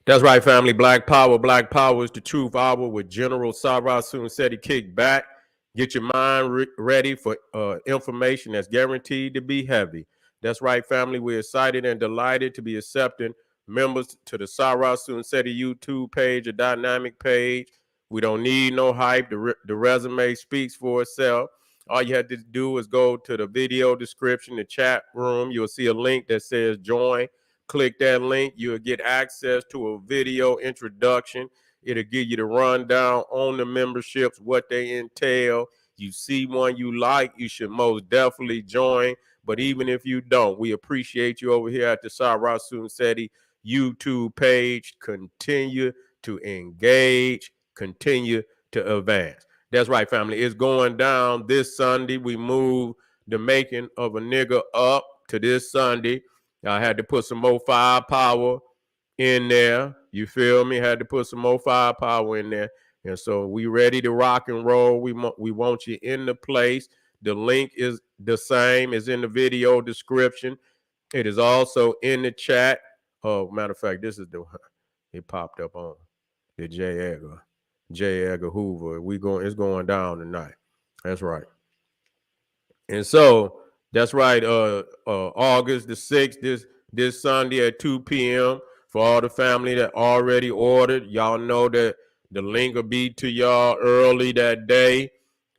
That's right, family. Black Power. Black Power is the truth hour with General Sarasun Seti. Kick back. Get your mind ready for information that's guaranteed to be heavy. That's right, family. We're excited and delighted to be accepting members to the Sarasun Seti YouTube page, a dynamic page. We don't need no hype. The resume speaks for itself. All you have to do is go to the video description, the chat room. You'll see a link that says join. Click that link. You'll get access to a video introduction. It'll give you the rundown on the memberships, what they entail. You see one you like, you should most definitely join. But even if you don't, we appreciate you over here at the Sarasun Seti YouTube page. Continue to engage, continue to advance. That's right, family. It's going down this Sunday. We move the making of a nigga up to this Sunday. I had to put some more firepower in there. You feel me? Had to put some more firepower in there. And so we ready to rock and roll. We want you in the place. The link is the same as in the video description. It is also in the chat. Oh, matter of fact, this is the it popped up on the J. Edgar Hoover. It's going down tonight. That's right. And so that's right. August the 6th, this Sunday at 2 p.m. for all the family that already ordered. Y'all know that the link will be to y'all early that day.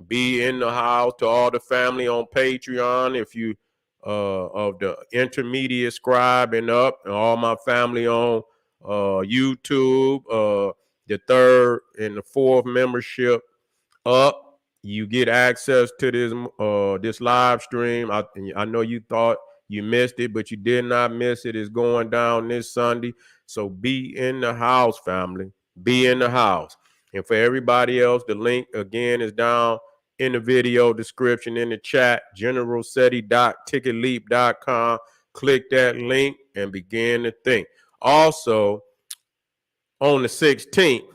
Be in the house. To all the family on Patreon, if you of the intermediate scribe and up, and all my family on YouTube, the third and the fourth membership up. You get access to this live stream. I know you thought you missed it, but you did not miss it. It's going down this Sunday. So be in the house, family. Be in the house. And for everybody else, the link again is down in the video description, in the chat, generalseti.ticketleap.com. Click that link and begin to think. Also, on the 16th,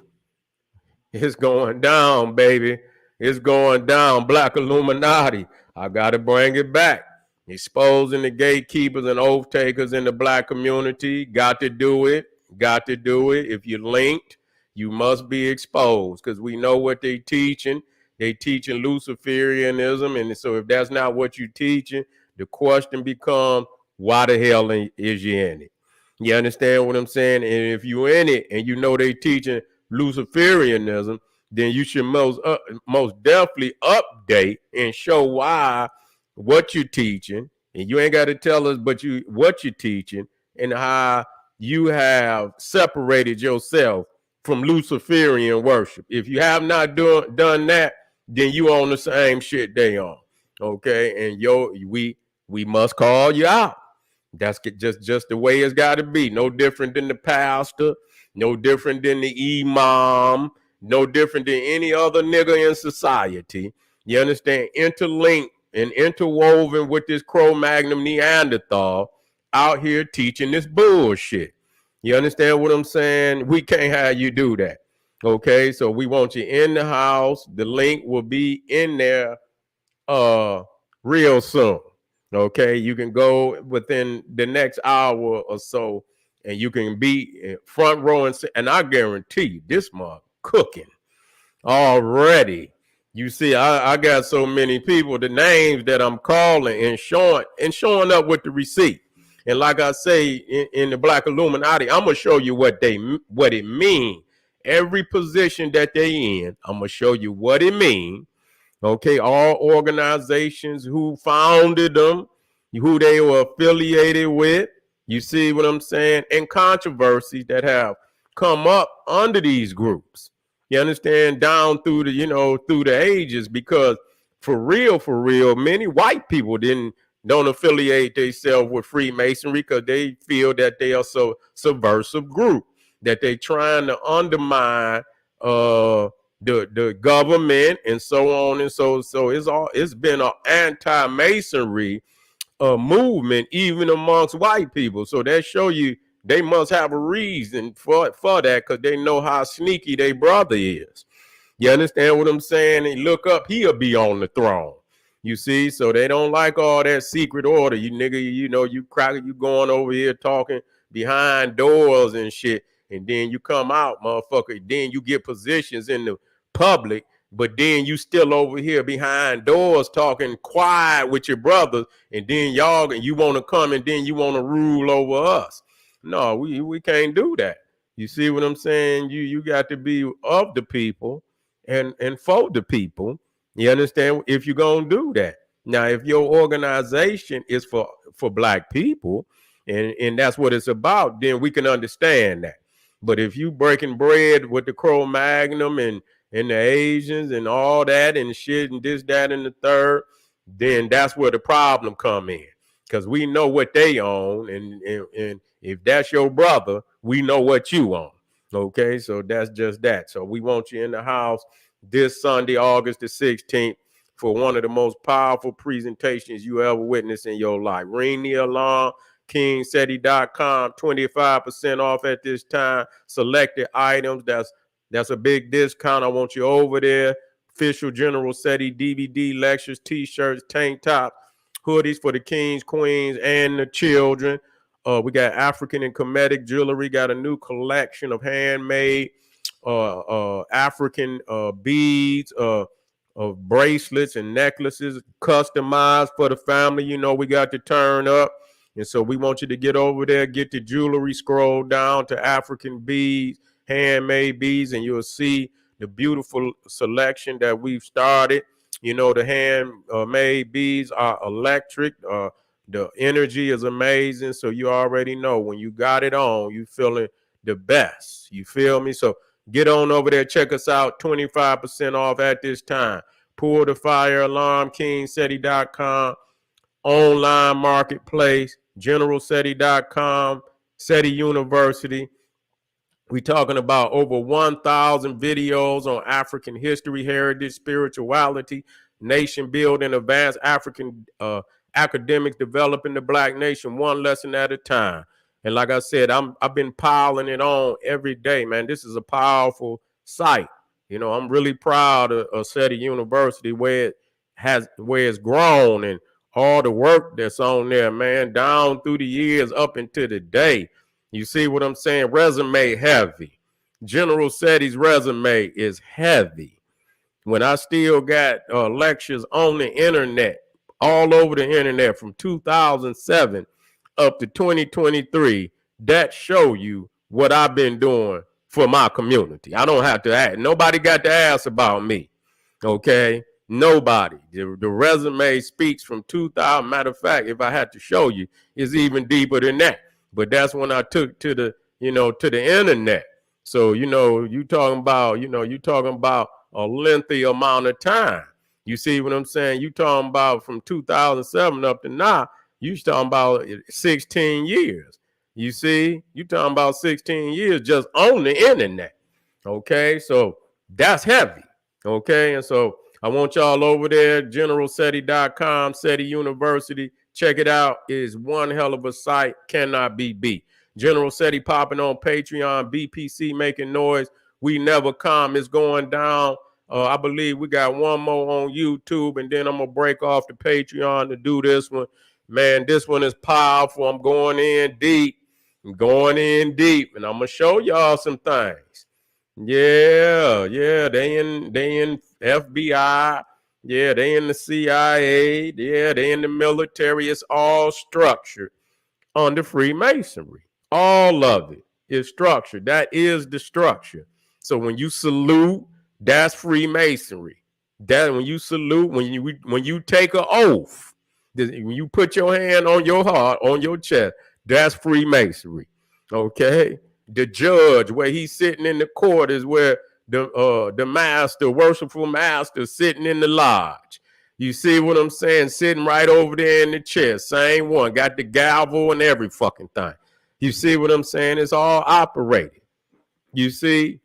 it's going down, baby. It's going down. Black Illuminati. I got to bring it back. Exposing the gatekeepers and oath takers in the black community. Got to do it. Got to do it. If you're linked, you must be exposed, because we know what they teaching. They teaching Luciferianism. And so if that's not what you're teaching, the question becomes, why the hell is you in it? You understand what I'm saying? And if you're in it and you know they teaching Luciferianism, then you should most definitely update and show why what you're teaching. And you ain't got to tell us, but what you're teaching and how you have separated yourself from Luciferian worship. If you have not done that, then you on the same shit they on. Okay, and we must call you out. That's just the way it's got to be. No different than the pastor, no different than the imam, no different than any other nigga in society. You understand? Interlinked and interwoven with this Cro-Magnon Neanderthal out here teaching this bullshit. You understand what I'm saying? We can't have you do that. Okay, so we want you in the house. The link will be in there real soon. Okay, you can go within the next hour or so, and you can be front row and I guarantee you, this month cooking already. You see, I got so many people, the names that I'm calling and showing up with the receipt. And like I say in the Black Illuminati, I'm gonna show you what it means. Every position that they in, I'm gonna show you what it means. Okay, all organizations, who founded them, who they were affiliated with. You see what I'm saying? And controversies that have come up under these groups. You understand? Down through through the ages, because for real, many white people don't affiliate themselves with Freemasonry because they feel that they are so subversive group, that they trying to undermine the government and so on and so it's been an anti-masonry movement even amongst white people. So that show you they must have a reason for that, because they know how sneaky their brother is. You understand what I'm saying? And look up, he'll be on the throne. You see, so they don't like all that secret order. You nigga, you going over here talking behind doors and shit. and then you come out, motherfucker, then you get positions in the public, but then you still over here behind doors talking quiet with your brothers, and then y'all, and you want to come and then you want to rule over us. No, we can't do that. You see what I'm saying? You got to be of the people and for the people. You understand? If you're gonna do that. Now, if your organization is for black people, and that's what it's about, then we can understand that. But if you breaking bread with the Cro-Magnon and the Asians and all that and shit and this, that, and the third, then that's where the problem come in. Because we know what they own, and if that's your brother, we know what you own. Okay, so that's just that. So we want you in the house this Sunday, August the 16th, for one of the most powerful presentations you ever witnessed in your life. Ring the alarm, kingseti.com, 25% off at this time. Selected items, that's a big discount. I want you over there. Official General Seti DVD, lectures, t-shirts, tank tops, hoodies for the kings, queens, and the children. We got African and Kemetic jewelry. Got a new collection of handmade African beads, of bracelets and necklaces customized for the family. You know, we got to turn up. And so we want you to get over there, get the jewelry, scroll down to African beads, handmade beads, and you'll see the beautiful selection that we've started. You know, the handmade beads are electric. The energy is amazing. So you already know when you got it on, you feeling the best. You feel me? So get on over there. Check us out. 25% off at this time. Pull the fire alarm, kingseti.com, online marketplace, generalseti.com, Seti University. We're talking about over 1,000 videos on African history, heritage, spirituality, nation building, advanced African academics developing the black nation one lesson at a time. And like I said, I've been piling it on every day, man. This is a powerful site. You know, I'm really proud of Seti University, where it's grown, and all the work that's on there, man, down through the years up into the day. You see what I'm saying? Resume heavy. General Seti's resume is heavy. When I still got lectures on the internet, all over the internet from 2007 up to 2023, that show you what I've been doing for my community. I don't have to ask. Nobody got to ask about me. Okay? Nobody. The resume speaks from 2000. Matter of fact, if I had to show you, it's even deeper than that. But that's when I took to the internet. So, you talking about a lengthy amount of time. You see what I'm saying? You talking about from 2007 up to now, you talking about 16 years. You see? You talking about 16 years just on the internet. Okay? So that's heavy. Okay? And so I want y'all over there, generalseti.com, Seti University. Check it out. It is one hell of a site. Cannot be beat. General Seti popping on Patreon, BPC making noise. We never come. It's going down. I believe we got one more on YouTube, and then I'm going to break off the Patreon to do this one. Man, this one is powerful. I'm going in deep. And I'm going to show y'all some things. Yeah, they in FBI. Yeah, they in the CIA. Yeah, they in the military. It's all structured under Freemasonry. All of it is structured. That is the structure. So when you salute, that's Freemasonry. That when you salute, when you take an oath, when you put your hand on your heart, on your chest, that's Freemasonry. Okay? The judge, where he's sitting in the court, is where the master, worshipful master, sitting in the lodge. You see what I'm saying? Sitting right over there in the chair. Same one. Got the gavel and every fucking thing. You see what I'm saying? It's all operated. You see?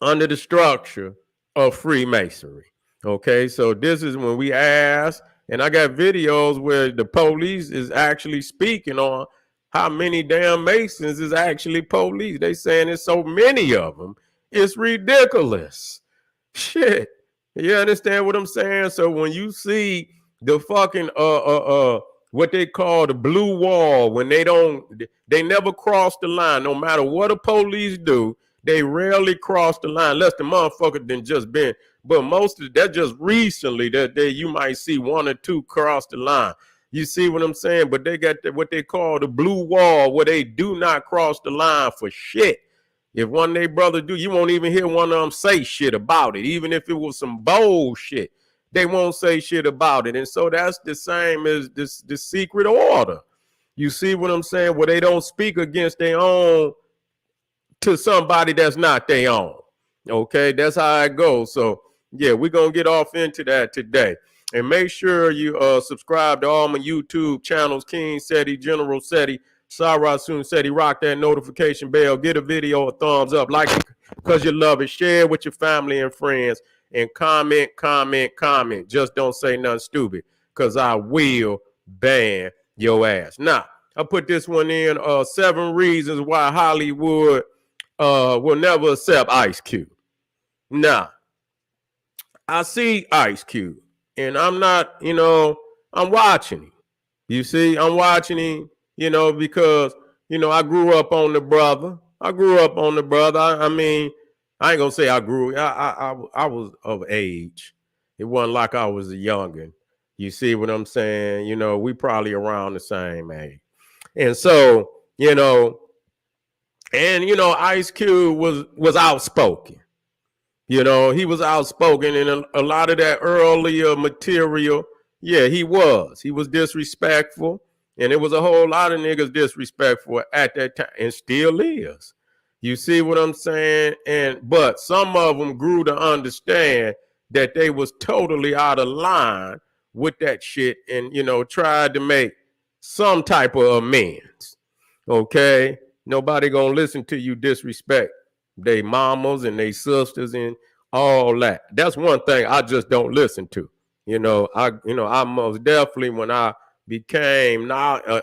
Under the structure of Freemasonry. Okay? So this is when we ask, and I got videos where the police is actually speaking on how many damn Masons is actually police. They saying there's so many of them. It's ridiculous. Shit. You understand what I'm saying? So when you see the fucking what they call the blue wall, when they never cross the line. No matter what the police do, they rarely cross the line, unless the motherfucker done just been. But most of that just recently that you might see one or two cross the line. You see what I'm saying? But they got what they call the blue wall, where they do not cross the line for shit. If one of their brothers do, you won't even hear one of them say shit about it. Even if it was some bullshit, they won't say shit about it. And so that's the same as this secret order. You see what I'm saying? Where they don't speak against their own to somebody that's not their own. Okay, that's how it goes. So yeah, we're gonna get off into that today. And make sure you subscribe to all my YouTube channels, King Seti, General Seti, Sarasun Seti. Rock that notification bell. Get a video a thumbs up. Like it because you love it. Share it with your family and friends. And comment. Just don't say nothing stupid, because I will ban your ass. Now, I put this one in, 7 reasons why Hollywood will never accept Ice Cube. Now, I see Ice Cube, and I'm not, I'm watching him. You see, I'm watching him, because, I grew up on the brother. I mean, I ain't gonna say I grew. I was of age. It wasn't like I was a youngin'. You see what I'm saying? We probably around the same age. And so, Ice Cube was outspoken. He was outspoken, and a lot of that earlier material, yeah, he was disrespectful, and it was a whole lot of niggas disrespectful at that time, and still is. You see what I'm saying? But some of them grew to understand that they was totally out of line with that shit, and tried to make some type of amends. Okay, nobody gonna listen to you disrespect they mamas and they sisters and all that. That's one thing I just don't listen to. I most definitely, when I became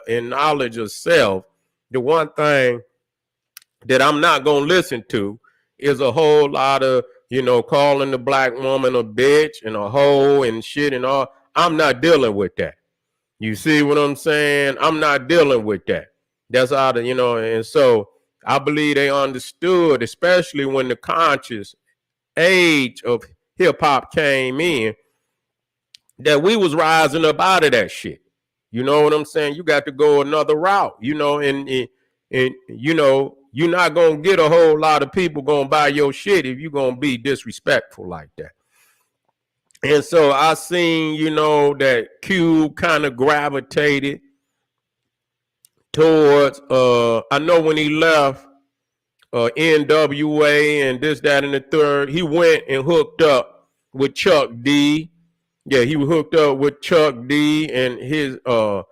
in knowledge of self, the one thing that I'm not gonna listen to is a whole lot of calling the black woman a bitch and a hoe and shit and all. I'm not dealing with that. You see what I'm saying? I'm not dealing with that. That's how and so I believe they understood, especially when the conscious age of hip hop came in, that we was rising up out of that shit. You know what I'm saying? You got to go another route, and you're not gonna get a whole lot of people gonna buy your shit if you're gonna be disrespectful like that. And so I seen, that Cube kind of gravitated towards, I know when he left NWA and this, that, and the third, he went and hooked up with Chuck D. Yeah, he was hooked up with Chuck D and his, I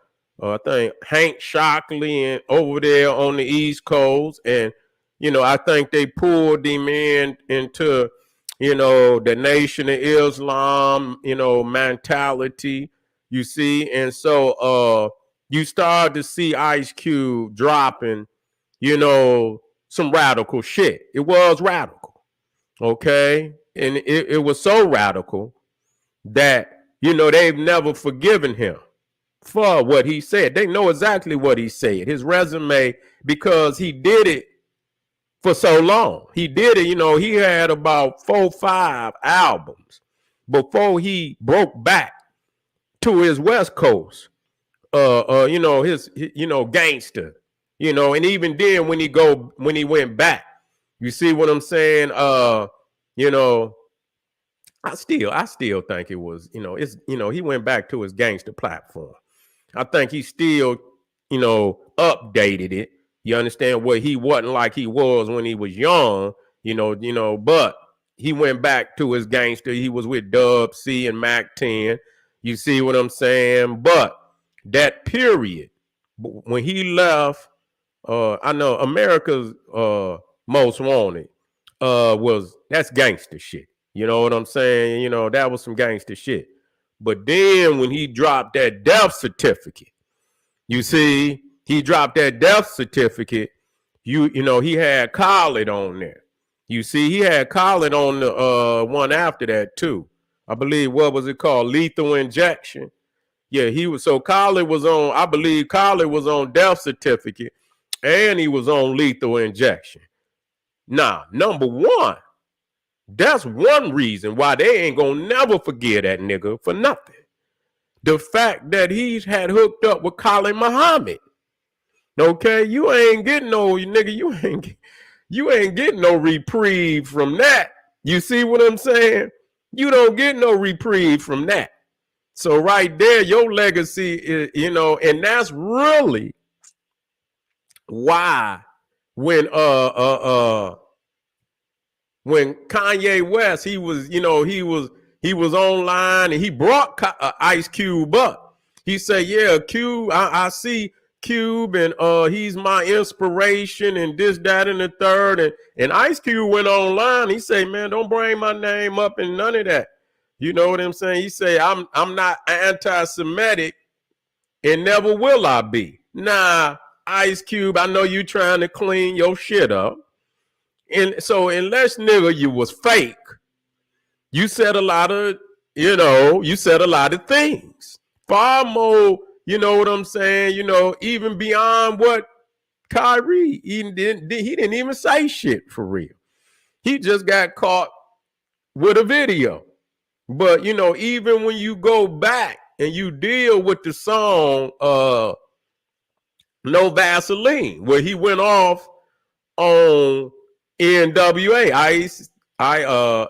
think, Hank Shockley and over there on the East Coast. And, I think they pulled him into the Nation of Islam, mentality, you see. And so you start to see Ice Cube dropping, some radical shit. It was radical, okay? And it was so radical that, they've never forgiven him for what he said. They know exactly what he said. His resume, because he did it for so long. He did it, he had about 4 or 5 albums before he broke back to his West Coast, his gangster, and even then when he went back, you see what I'm saying? I still think it was, he went back to his gangster platform. I think he still, updated it. You understand what he wasn't like he was when he was young, but he went back to his gangster. He was with Dub C and Mac 10. You see what I'm saying? But that period, when he left, I know America's Most Wanted that's gangster shit. You know what I'm saying? That was some gangster shit. But then when he dropped that death certificate, you see, he dropped that death certificate. He had Khalid on there. You see, he had Khalid on the one after that too. I believe, what was it called? Lethal Injection. Yeah, he was. So Khalid was on, I believe Khalid was on death certificate and he was on lethal injection. Now, number one, that's one reason why they ain't gonna never forget that nigga for nothing. The fact that he's had hooked up with Khalid Muhammad. Okay, you ain't getting no nigga, you ain't getting no reprieve from that. You see what I'm saying? You don't get no reprieve from that. So right there, your legacy is, and that's really why when Kanye West, he was online and he brought Ice Cube up. He said, yeah, Cube, I see Cube and he's my inspiration and this, that, and the third. And Ice Cube went online. He said, man, don't bring my name up and none of that. You know what I'm saying? He said, I'm not anti-Semitic and never will I be. Nah, Ice Cube, I know you trying to clean your shit up. And so unless, nigga, you was fake, you said a lot of, you said a lot of things. Far more, you know what I'm saying, even beyond what Kyrie, he didn't even say shit for real. He just got caught with a video. But, even when you go back and you deal with the song No Vaseline, where he went off on NWA,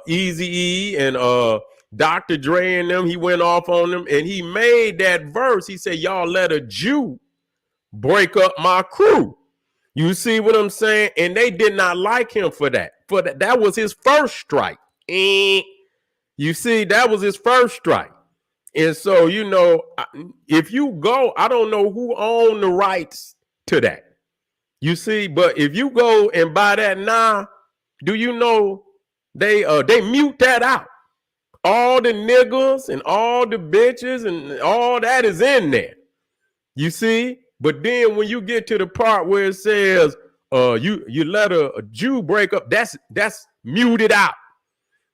Eazy-E and Dr. Dre and them, he went off on them and he made that verse. He said, y'all let a Jew break up my crew. You see what I'm saying? And they did not like him for that. That was his first strike. You see, that was his first strike. And so, if you go, I don't know who owned the rights to that. You see, but if you go and buy that now, do you know they mute that out? All the niggas and all the bitches and all that is in there. You see? But then when you get to the part where it says you let a Jew break up, that's muted out.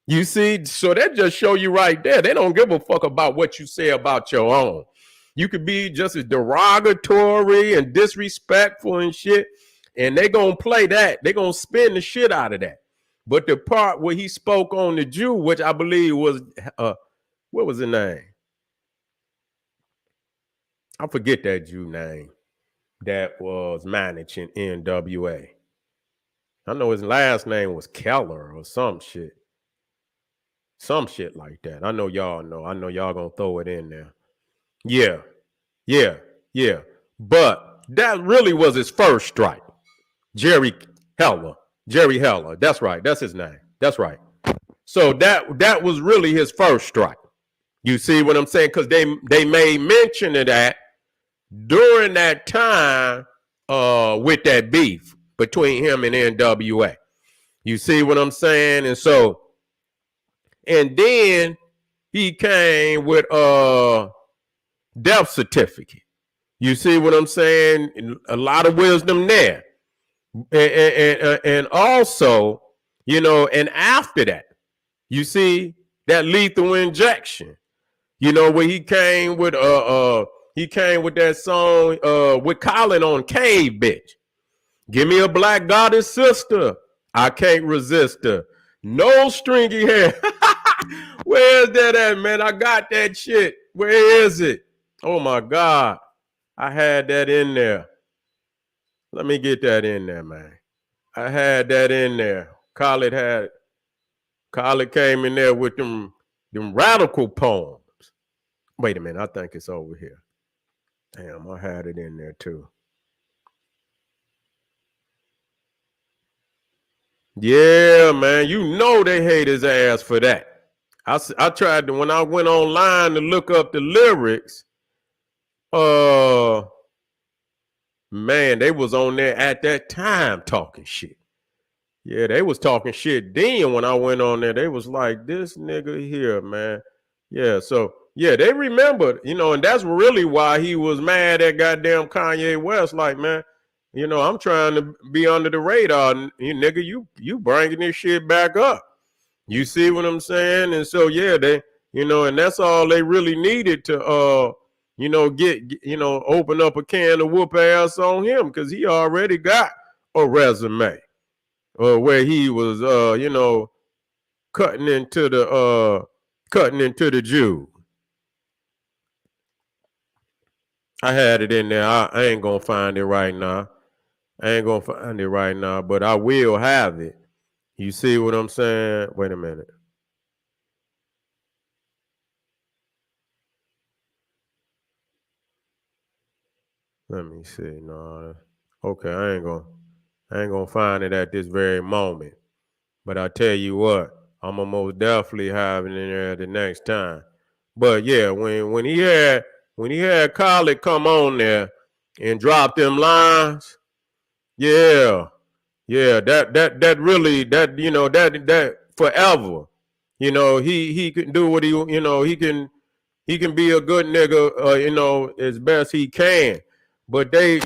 You see? So that just show you right there. They don't give a fuck about what you say about your own. You could be just as derogatory and disrespectful and shit, and they gonna play that. They gonna spin the shit out of that. But the part where he spoke on the Jew, which I believe was, what was the name? I forget that Jew name that was managing NWA. I know his last name was Keller or some shit. Some shit like that. I know y'all know. I know y'all gonna throw it in there. Yeah. But that really was his first strike. Jerry Heller. That's right. That's his name. That's right. So that was really his first strike. You see what I'm saying? Because they made mention of that during that time with that beef between him and NWA. You see what I'm saying? And then he came with death certificate. You see what I'm saying? A lot of wisdom there. And also, and after that, you see that lethal injection, where he came with that song with Khalid on Cave Bitch. Give me a black goddess sister. I can't resist her. No stringy hair. Where's that at, man? I got that shit. Where is it? Oh my God. I had that in there. Let me get that in there, man. I had that in there. Khalid came in there with them radical poems. Wait a minute, I think it's over here. Damn, I had it in there too. Yeah, man, they hate his ass for that. I tried to, when I went online to look up the lyrics, man, they was on there at that time talking shit. Yeah, they was talking shit then when I went on there. They was like, this nigga here, man. Yeah, so, yeah, they remembered, and that's really why he was mad at goddamn Kanye West. Like, man, I'm trying to be under the radar. Nigga, you bringing this shit back up. You see what I'm saying? And so, yeah, they, and that's all they really needed to, open up a can of whoop ass on him because he already got a resume where he was, cutting into the Jew. I had it in there. I ain't gonna find it right now. But I will have it. You see what I'm saying? Wait a minute. Let me see. No. Okay, I ain't gonna find it at this very moment. But I tell you what, I'm gonna most definitely have it in there the next time. But yeah, when he had Khalid come on there and drop them lines, yeah, that really that forever. He can do what he can be a good nigga, as best he can. But they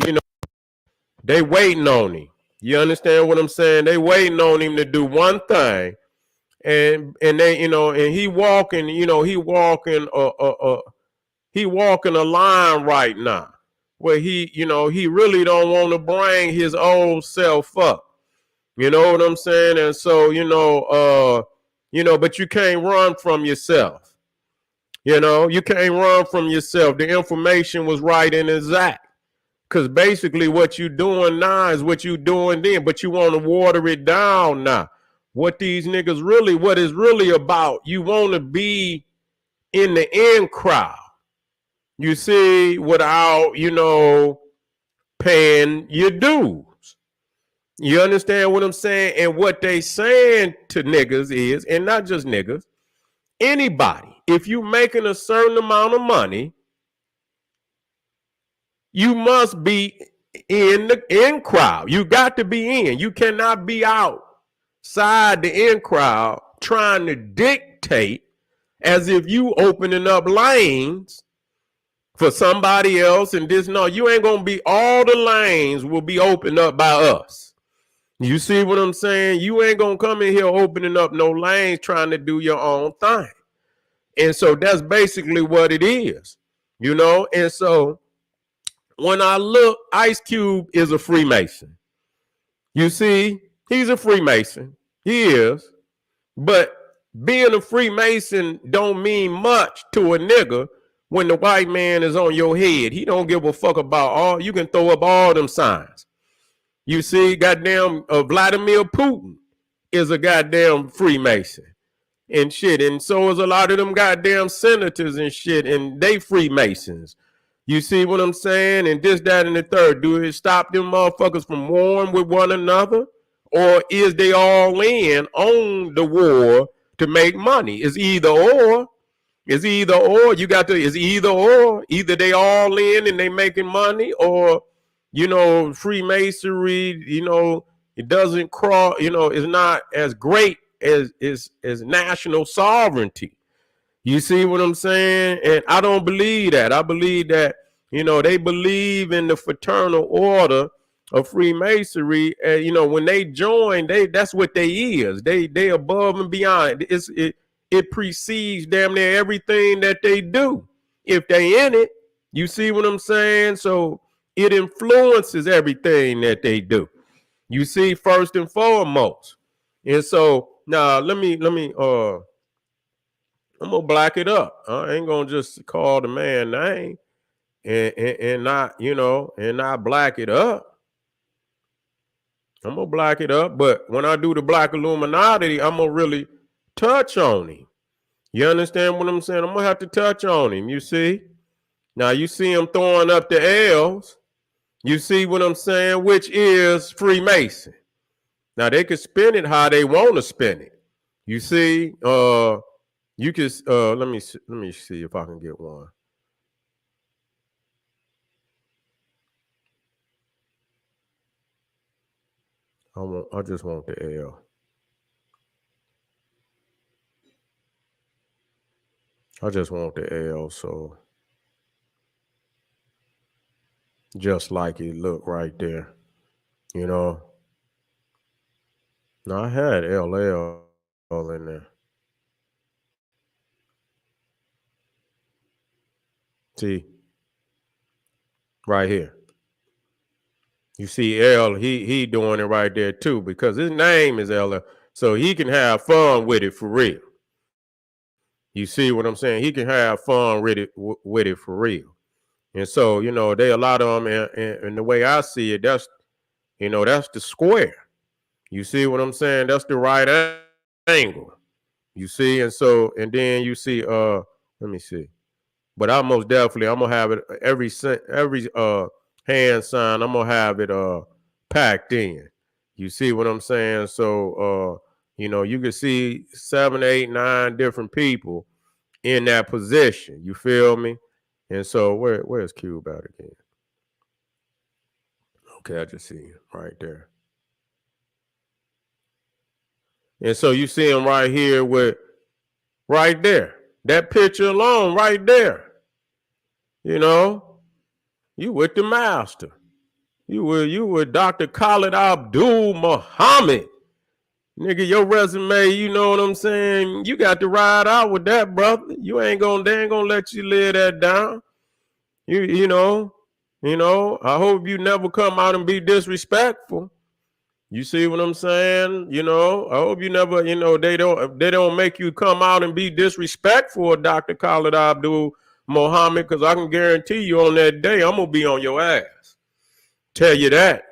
waiting on him. You understand what I'm saying? They waiting on him to do one thing, and they and he walking a line right now where he really don't want to bring his old self up. You know what I'm saying? And so but you can't run from yourself. You can't run from yourself. The information was right and exact. Because basically what you doing now is what you doing then, but you want to water it down now. What these niggas what is really about, you want to be in the in crowd. You see, without, paying your dues. You understand what I'm saying? And what they saying to niggas is, and not just niggas, anybody, if you making a certain amount of money, you must be in the in crowd. You got to be in. You cannot be outside the in crowd trying to dictate as if you opening up lanes for somebody else and this. No, you ain't gonna be. All the lanes will be opened up by us. You see what I'm saying? You ain't gonna come in here opening up no lanes trying to do your own thing. And so that's basically what it is, And so when I look, Ice Cube is a Freemason. You see, he's a Freemason. He is. But being a Freemason don't mean much to a nigga when the white man is on your head. He don't give a fuck about all. You can throw up all them signs. You see, goddamn Vladimir Putin is a goddamn Freemason and shit. And so is a lot of them goddamn senators and shit, and they Freemasons. You see what I'm saying? And this, that, and the third. Do it stop them motherfuckers from warring with one another? Or is they all in on the war to make money? It's either or. It's either or. It's either or. Either they all in and they making money, or, Freemasonry, it doesn't cross, it's not as great as national sovereignty. You see what I'm saying? And I don't believe that. I believe that, they believe in the fraternal order of Freemasonry. And, when they join, that's what they is. They above and beyond. It precedes damn near everything that they do. If they in it, you see what I'm saying? So it influences everything that they do. You see, first and foremost. And so now I'm gonna black it up. I ain't gonna just call the man name and not, and not black it up. I'm gonna black it up, but when I do the Black Illuminati, I'm gonna really touch on him. You understand what I'm saying? I'm gonna have to touch on him. You see? Now you see him throwing up the L's. You see what I'm saying? Which is Freemason. Now they can spin it how they want to spin it. You see? You can let me see if I can get one. I just want the L. I just want the L, so just like it look right there, Now I had LL in there. See, right here. You see L, he doing it right there too, because his name is L, so he can have fun with it for real. You see what I'm saying? He can have fun with it for real. And so, they a lot of them, and the way I see it, that's that's the square. You see what I'm saying? That's the right angle. You see, and then you see, let me see. But I'm gonna have it every hand sign. I'm gonna have it packed in. You see what I'm saying? So you can see 7, 8, 9 different people in that position. You feel me? And so where's Cube at again? Okay, I just see him right there. And so you see him right here right there. That picture alone right there. You with the master. You with Dr. Khalid Abdul Muhammad. Nigga, your resume, you know what I'm saying? You got to ride out with that, brother. They ain't gonna let you live that down. You know, I hope you never come out and be disrespectful. You see what I'm saying? I hope you never, they don't make you come out and be disrespectful of Dr. Khalid Abdul Muhammad, because I can guarantee you on that day, I'm going to be on your ass. Tell you that.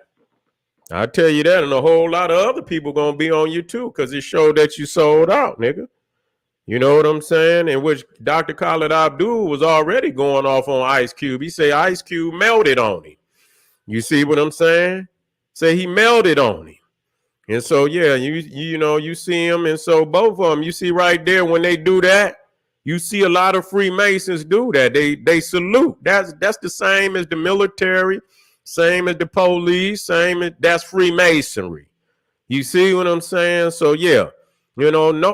I tell you that, and a whole lot of other people going to be on you too, because it showed that you sold out, nigga. You know what I'm saying? In which Dr. Khalid Abdul was already going off on Ice Cube. He say Ice Cube melted on him. You see what I'm saying? Say he melted on him. And so, yeah, you see him. And so both of them, you see right there, when they do that, you see a lot of Freemasons do that. They salute. That's the same as the military, same as the police, that's Freemasonry. You see what I'm saying? So, yeah,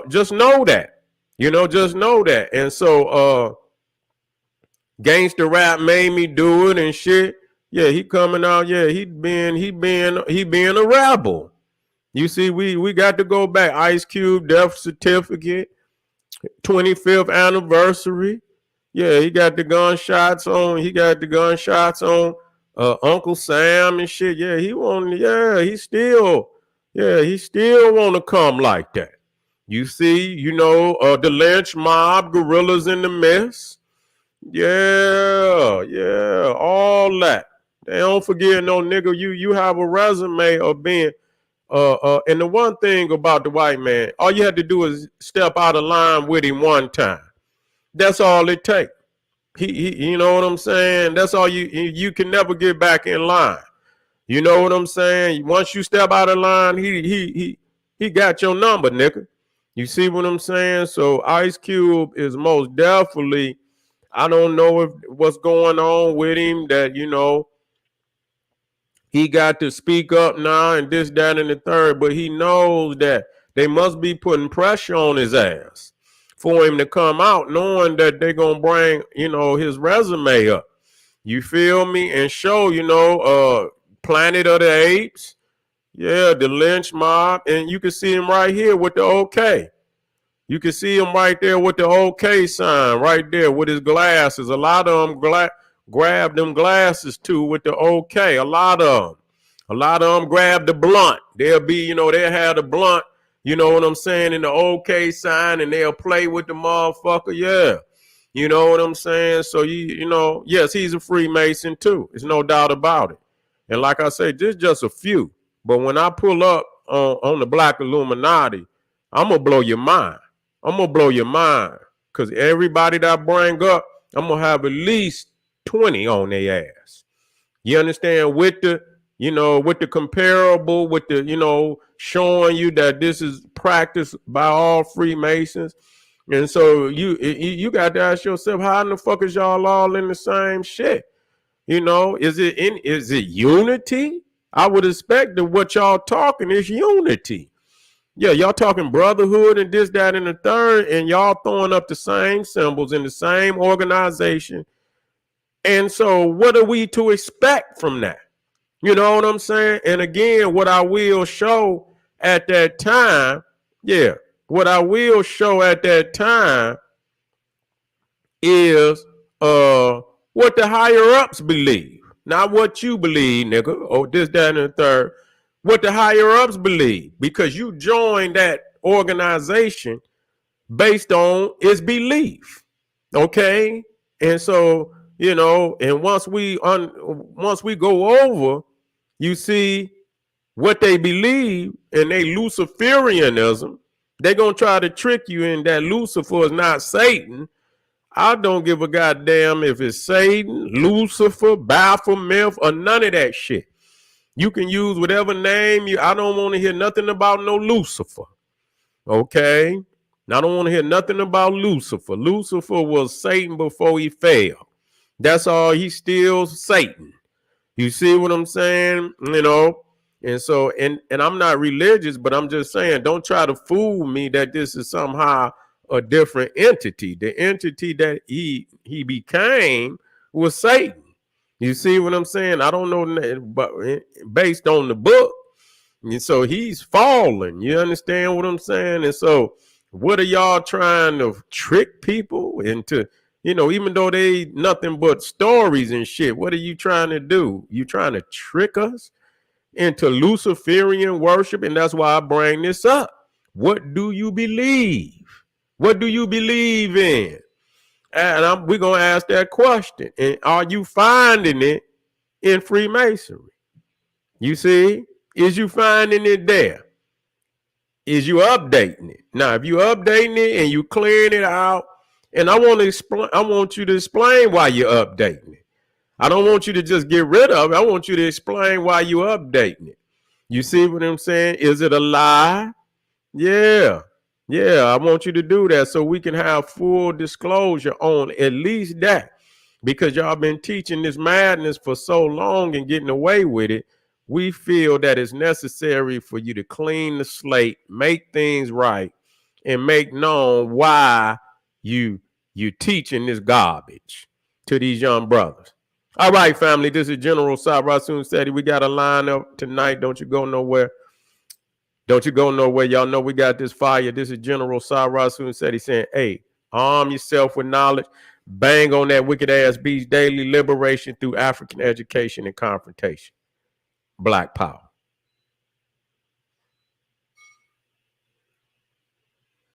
just know that. Just know that. And so Gangsta Rap made me do it and shit. Yeah, he coming out. Yeah, he being a rebel. You see, we got to go back. Ice Cube death certificate, 25th anniversary. Yeah, he got the gunshots on. Uncle Sam and shit. Yeah, he still want to come like that. You see, the lynch mob, gorillas in the mist. Yeah, all that. They don't forget, no nigga, you have a resume of being and the one thing about the white man, all you have to do is step out of line with him one time. That's all it takes. He you know what I'm saying? That's all you can never get back in line. You know what I'm saying? Once you step out of line, he got your number, nigga. You see what I'm saying? So Ice Cube is most definitely, I don't know if what's going on with him, that he got to speak up now and this, that, and the third, but he knows that they must be putting pressure on his ass for him to come out, knowing that they're going to bring, his resume up. You feel me? And show, Planet of the Apes. Yeah, the lynch mob. And you can see him right here with the OK. You can see him right there with the OK sign right there with his glasses. A lot of them grab them glasses too with the OK. A lot of them grab the blunt. They'll have the blunt, you know what I'm saying, in the OK sign, and they'll play with the motherfucker. Yeah. You know what I'm saying? So, yes, he's a Freemason too. There's no doubt about it. And like I say, just a few. But when I pull up on the Black Illuminati, I'm going to blow your mind. Because everybody that I bring up, I'm going to have at least 20 on their ass. You understand? With the comparable, with the, showing you that this is practiced by all Freemasons. And so you got to ask yourself, how in the fuck is y'all all in the same shit? Is it unity? I would expect that what y'all talking is unity. Yeah, y'all talking brotherhood and this, that, and the third, and y'all throwing up the same symbols in the same organization. And so what are we to expect from that? You know what I'm saying? And again, what I will show at that time, is what the higher ups believe. Not what you believe, nigga, or this, that, and the third. What the higher ups believe, because you joined that organization based on its belief. Okay? And so, you know, and once we go over, you see what they believe in their Luciferianism, they're gonna try to trick you in that Lucifer is not Satan. I don't give a goddamn if it's Satan, Lucifer, Baphomet, or none of that shit. You can use whatever name you. I don't want to hear nothing about no Lucifer. Okay? I don't want to hear nothing about Lucifer. Lucifer was Satan before he fell. That's all. He's still Satan. You see what I'm saying? You know? And so, and I'm not religious, but I'm just saying, don't try to fool me that this is somehow a different entity. The entity that he became was Satan. You see what I'm saying? I don't know, but based on the book, and so he's fallen. You understand what I'm saying? And so, what are y'all trying to trick people into? You know, even though they nothing but stories and shit, what are you trying to do? You trying to trick us into Luciferian worship? And that's why I bring this up. What do you believe? What do you believe in? And we're going to ask that question. And are you finding it in Freemasonry? You see? Is you finding it there? Is you updating it? Now, if you updating it and you clearing it out, and I want you to explain why you're updating it. I don't want you to just get rid of it. I want you to explain why you're updating it. You see what I'm saying? Is it a lie? Yeah. Yeah, I want you to do that so we can have full disclosure on at least that. Because y'all been teaching this madness for so long and getting away with it. We feel that it's necessary for you to clean the slate, make things right, and make known why you teaching this garbage to these young brothers. All right, family, this is General Seti. Seti. We got a lineup tonight. Don't you go nowhere. Don't you go nowhere. Y'all know we got this fire. This is General Seti saying, hey, arm yourself with knowledge. Bang on that wicked ass beast daily. Liberation through African education and confrontation. Black power.